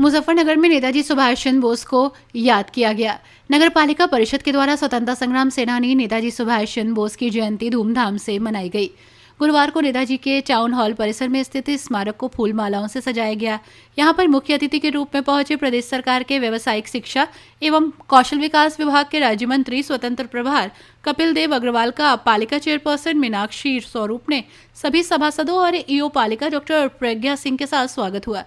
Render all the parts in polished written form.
मुजफ्फरनगर में नेताजी सुभाष चंद्र बोस को याद किया गया। नगर पालिका परिषद के द्वारा स्वतंत्रता संग्राम सेनानी नेताजी सुभाष चंद्र बोस की जयंती धूमधाम से मनाई गई। गुरुवार को नेताजी के टाउन हॉल परिसर में स्थित स्मारक को फूल मालाओं से सजाया गया। यहां पर मुख्य अतिथि के रूप में पहुंचे प्रदेश सरकार के व्यवसायिक शिक्षा एवं कौशल विकास विभाग के राज्य मंत्री स्वतंत्र प्रभार कपिल देव अग्रवाल का पालिका चेयरपर्सन मीनाक्षी स्वरूप ने सभी सभासदों और ईओ पालिका डॉक्टर प्रज्ञा सिंह के साथ स्वागत हुआ।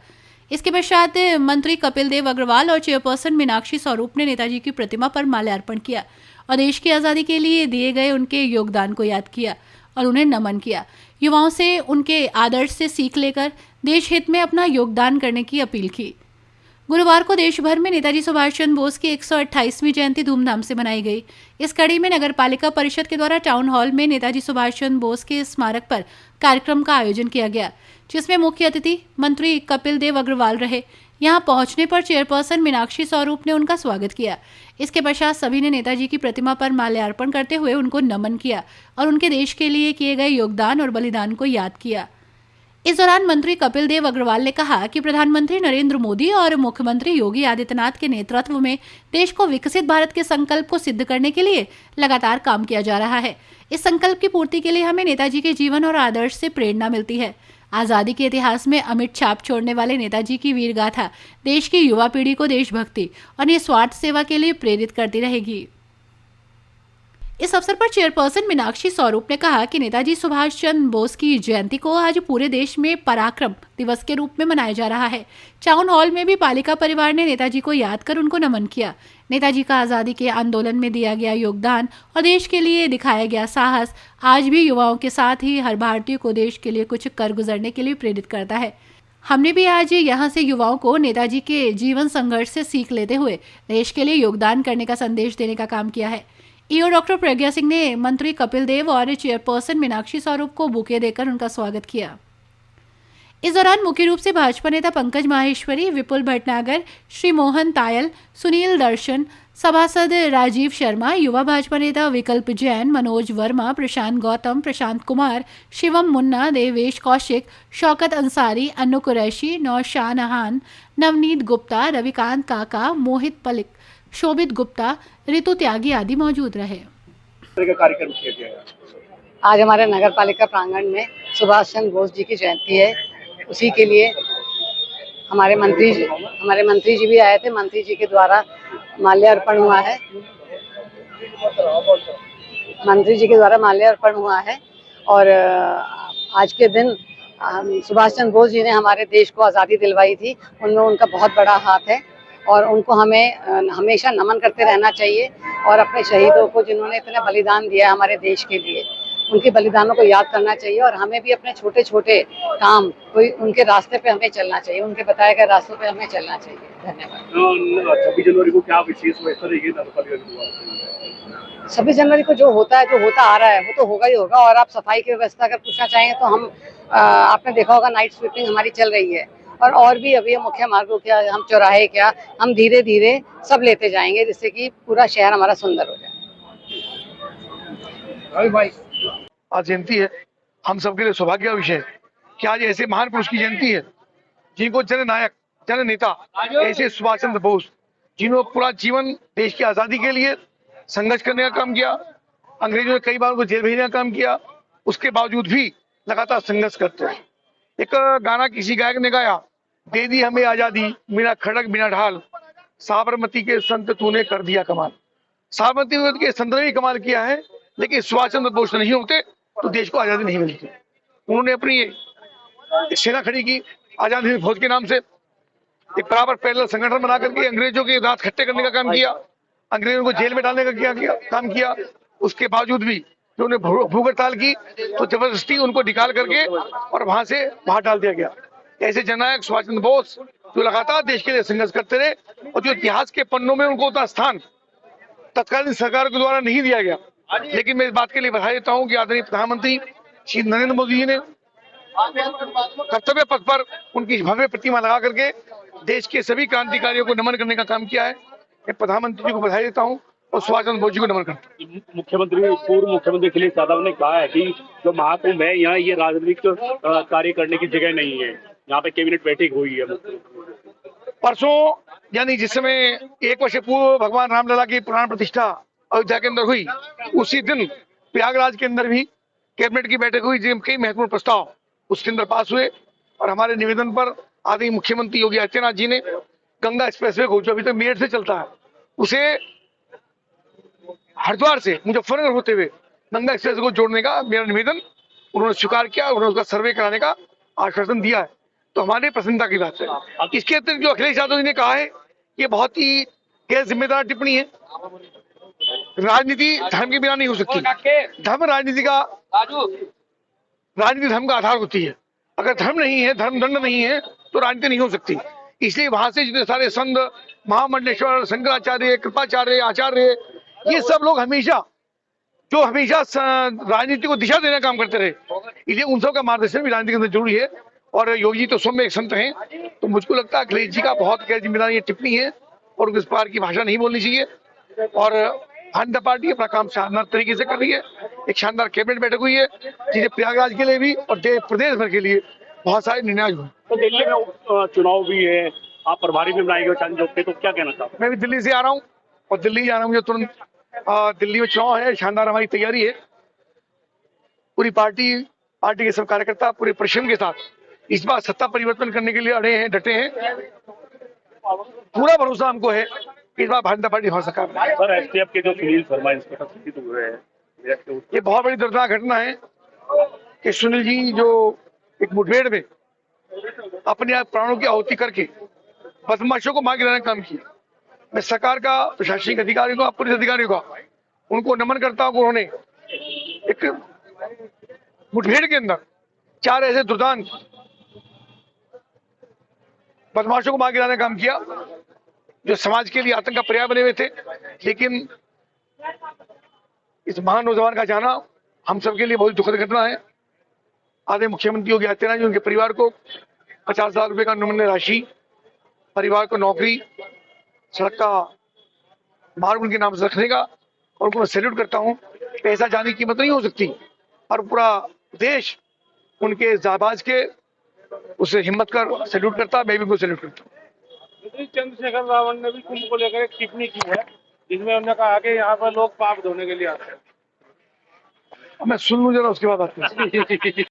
इसके पश्चात मंत्री कपिल देव अग्रवाल और चेयरपर्सन मीनाक्षी स्वरूप ने नेताजी की प्रतिमा पर माल्यार्पण किया और देश की आज़ादी के लिए दिए गए उनके योगदान को याद किया और उन्हें नमन किया। युवाओं से उनके आदर्श से सीख लेकर देश हित में अपना योगदान करने की अपील की। गुरुवार को देश भर में नेताजी सुभाष चंद्र बोस की 128वीं जयंती धूमधाम से मनाई गई। इस कड़ी में नगर पालिका परिषद के द्वारा टाउन हॉल में नेताजी सुभाष चंद्र बोस के स्मारक पर कार्यक्रम का आयोजन किया गया, जिसमें मुख्य अतिथि मंत्री कपिल देव अग्रवाल रहे। यहां पहुंचने पर चेयरपर्सन मीनाक्षी स्वरूप ने उनका स्वागत किया। इसके पश्चात सभी ने नेताजी की प्रतिमा पर माल्यार्पण करते हुए उनको नमन किया और उनके देश के लिए किए गए योगदान और बलिदान को याद किया। इस दौरान मंत्री कपिल देव अग्रवाल ने कहा कि प्रधानमंत्री नरेंद्र मोदी और मुख्यमंत्री योगी आदित्यनाथ के नेतृत्व में देश को विकसित भारत के संकल्प को सिद्ध करने के लिए लगातार काम किया जा रहा है। इस संकल्प की पूर्ति के लिए हमें नेताजी के जीवन और आदर्श से प्रेरणा मिलती है। आज़ादी के इतिहास में अमिट छाप छोड़ने वाले नेताजी की वीर गाथा देश की युवा पीढ़ी को देशभक्ति और निस्वार्थ सेवा के लिए प्रेरित करती रहेगी। इस अवसर पर चेयरपर्सन मीनाक्षी स्वरूप ने कहा कि नेताजी सुभाष चंद्र बोस की जयंती को आज पूरे देश में पराक्रम दिवस के रूप में मनाया जा रहा है। टाउन हॉल में भी पालिका परिवार ने नेताजी को याद कर उनको नमन किया। नेताजी का आज़ादी के आंदोलन में दिया गया योगदान और देश के लिए दिखाया गया साहस आज भी युवाओं के साथ ही हर भारतीय को देश के लिए कुछ कर गुजरने के लिए प्रेरित करता है। हमने भी आज यहाँ से युवाओं को नेताजी के जीवन संघर्ष से सीख लेते हुए देश के लिए योगदान करने का संदेश देने का काम किया है। ईओ डॉक्टर प्रज्ञा सिंह ने मंत्री कपिल देव और चेयरपर्सन मीनाक्षी स्वरूप को बुके देकर उनका स्वागत किया। इस दौरान मुख्य रूप से भाजपा नेता पंकज माहेश्वरी, विपुल भटनागर, श्री मोहन तायल, सुनील दर्शन, सभासद राजीव शर्मा, युवा भाजपा नेता विकल्प जैन, मनोज वर्मा, प्रशांत गौतम, प्रशांत कुमार, शिवम मुन्ना, देवेश कौशिक, शौकत अंसारी, अन्नू कुरैशी, नौशान नहान, नवनीत गुप्ता, रविकांत काका, मोहित पलिक, शोभित गुप्ता, ऋतु त्यागी आदि मौजूद रहे। आज हमारे नगर पालिका प्रांगण में सुभाष चंद्र बोस जी की जयंती है। उसी के लिए हमारे मंत्री जी भी आए थे। मंत्री जी के द्वारा माल्यार्पण हुआ है। और आज के दिन सुभाष चंद्र बोस जी ने हमारे देश को आज़ादी दिलवाई थी। उनमें उनका बहुत बड़ा हाथ है और उनको हमें हमेशा नमन करते रहना चाहिए और अपने शहीदों को जिन्होंने इतना बलिदान दिया हमारे देश के लिए, उनके बलिदानों को याद करना चाहिए और हमें भी अपने छोटे छोटे काम कोई उनके रास्ते पे हमें चलना चाहिए, उनके बताए गए रास्तों पे हमें चलना चाहिए। धन्यवाद। 26 जनवरी को क्या विशेष व्यवस्था रहेगी? 26 जनवरी को जो होता आ रहा है वो तो होगा ही होगा। और आप सफाई की व्यवस्था अगर पूछना चाहेंगे तो हम आपने देखा होगा नाइट स्वीपिंग हमारी चल रही है और भी अभी मुख्य मार्गों क्या, हम चौराहे क्या, हम धीरे धीरे सब लेते जाएंगे जिससे कि पूरा शहर हमारा सुंदर हो जाए। आज जयंती है, हम सबके लिए सौभाग्य का विषय है कि आज ऐसे महान पुरुष की जयंती है जिनको जननायक, जननेता ऐसे सुभाष चंद्र बोस, जिन्होंने पूरा जीवन देश की आजादी के लिए संघर्ष करने का काम किया। अंग्रेजों ने कई बार उनको जेल भेजने का काम किया, उसके बावजूद भी लगातार संघर्ष करते रहे। एक गाना किसी गायक ने गाया, दे दी हमें आजादी, बिना खड़क बिना ढाल, साबरमती के संत तूने कर दिया कमाल। साबरमती के संत ने भी कमाल किया है, लेकिन सुभाष चंद्र बोस नहीं होते तो देश को आजादी नहीं मिलती। उन्होंने अपनी सेना खड़ी की आजादी हिंद फौज के नाम से, एक बराबर पैरेलल संगठन बना करके अंग्रेजों के दांत खट्टे करने का काम किया, अंग्रेजों को जेल में डालने का काम किया। उसके बावजूद भी जो उन्हें भूख हड़ताल की तो जबरदस्ती उनको निकाल करके और वहां से बाहर डाल दिया गया। ऐसे जननायक सुभाष चंद्र बोस जो लगातार देश के लिए संघर्ष करते रहे और जो इतिहास के पन्नों में उनको उतना स्थान तत्कालीन सरकार के द्वारा नहीं दिया गया। लेकिन मैं इस बात के लिए बधाई देता हूं कि आदरणीय प्रधानमंत्री श्री नरेंद्र मोदी जी ने कर्तव्य पथ पर उनकी भव्य प्रतिमा लगा करके देश के सभी क्रांतिकारियों को नमन करने का काम किया है। मैं प्रधानमंत्री जी को बधाई देता हूं और सुभाष चंद्र बोस जी को नमन करता हूं। पूर्व मुख्यमंत्री अखिलेश यादव ने कहा है कि जो महाकुंभ है यहाँ ये राजनीतिक कार्य करने की जगह नहीं है, यहाँ पे कैबिनेट बैठक हुई है। परसों यानी जिस समय 1 वर्ष पूर्व भगवान रामलला की प्राण प्रतिष्ठा अयोध्या के अंदर हुई, उसी दिन प्रयागराज के अंदर भी कैबिनेट की बैठक हुई, जिनमें कई महत्वपूर्ण प्रस्ताव उसके अंदर पास हुए। और हमारे निवेदन पर आदरणीय मुख्यमंत्री योगी आदित्यनाथ जी ने गंगा एक्सप्रेसवे को, जो अभी तक मेरठ से चलता है, उसे हरिद्वार से मुजफ्फरनगर होते हुए गंगा एक्सप्रेस को जोड़ने का मेरा निवेदन उन्होंने स्वीकार किया। उन्होंने उसका सर्वे कराने का आश्वासन दिया है, तो हमारे प्रसन्नता की बात है। इसके अतिरिक्त जो अखिलेश यादव जी ने कहा है, ये बहुत ही गैर जिम्मेदार टिप्पणी है। राजनीति धर्म के बिना नहीं हो सकती। धर्म राजनीति धर्म का आधार होती है। अगर धर्म नहीं है, धर्म दंड नहीं है, तो राजनीति नहीं हो सकती। इसलिए वहां से जितने सारे संत, महामंडलेश्वर, शंकराचार्य, कृपाचार्य, आचार्य, ये सब लोग हमेशा राजनीति को दिशा देने का काम करते रहे, इसलिए उन सब का मार्गदर्शन भी राजनीति के अंदर जरूरी है। और योगी जी तो स्वयं एक संत हैं, तो मुझको लगता है अखिलेश जी का बहुत गैर जिम्मेदार ये टिप्पणी है और इस प्रकार की भाषा नहीं बोलनी चाहिए। और भारतीय जनता पार्टी अपना काम शानदार तरीके से कर रही है। एक शानदार कैबिनेट बैठक हुई है, जिसे प्रयागराज के लिए भी और प्रदेश भर के लिए बहुत सारे निर्णय हुए। तो दिल्ली में चुनाव भी है, आप प्रभारी भी बनाएंगे चांद चौक पे, तो क्या कहना चाहते हैं? मैं भी दिल्ली से आ रहा हूँ और दिल्ली जा रहा हूँ, मुझे तुरंत दिल्ली में चुनाव है। शानदार हमारी तैयारी है। पूरी पार्टी के सब कार्यकर्ता पूरे परिश्रम के साथ इस बार सत्ता परिवर्तन करने के लिए अड़े हैं, डटे हैं। पूरा भरोसा हमको है कि इस बार भारतीय जनता पार्टी हो सरकार में। सर, एसटीएफ के जो सुनील शर्मा इंस्पेक्टर शहीद हुए हैं, ये बहुत बड़ी दर्दनाक घटना है कि सुनील जी जो एक मुठभेड़ में अपने आप प्राणों की आहुति करके बदमाशों को मार गिराने का काम किया। मैं सरकार का, प्रशासनिक अधिकारियों का, पुलिस अधिकारियों का उनको नमन करता हूँ। उन्होंने एक मुठभेड़ के अंदर 4 ऐसे दुर्दांत बदमाशों को मार गिराने का काम किया, जो समाज के लिए आतंक का पर्याय बने हुए थे। लेकिन इस महान नौजवान का जाना हम सबके लिए बहुत दुखद घटना है। आदरणीय मुख्यमंत्री योगी आदित्यनाथ जी उनके परिवार को 50 लाख रुपए का अनुमन्य राशि, परिवार को नौकरी, सड़क का मार्ग उनके नाम से रखने का, और उनको सैल्यूट करता हूँ। पैसा जाने की कीमत नहीं हो सकती, और पूरा देश उनके जाबाज के उसे हिम्मत कर सैल्यूट करता। मैं भी उनको सैल्यूट करता हूँ। चंद्रशेखर रावण ने भी कुंभ को लेकर एक टिप्पणी की है, जिसमें उन्होंने कहा कि यहाँ पर लोग पाप धोने के लिए आते हैं। अब मैं सुन लूं जरा, उसके बाद आते हैं।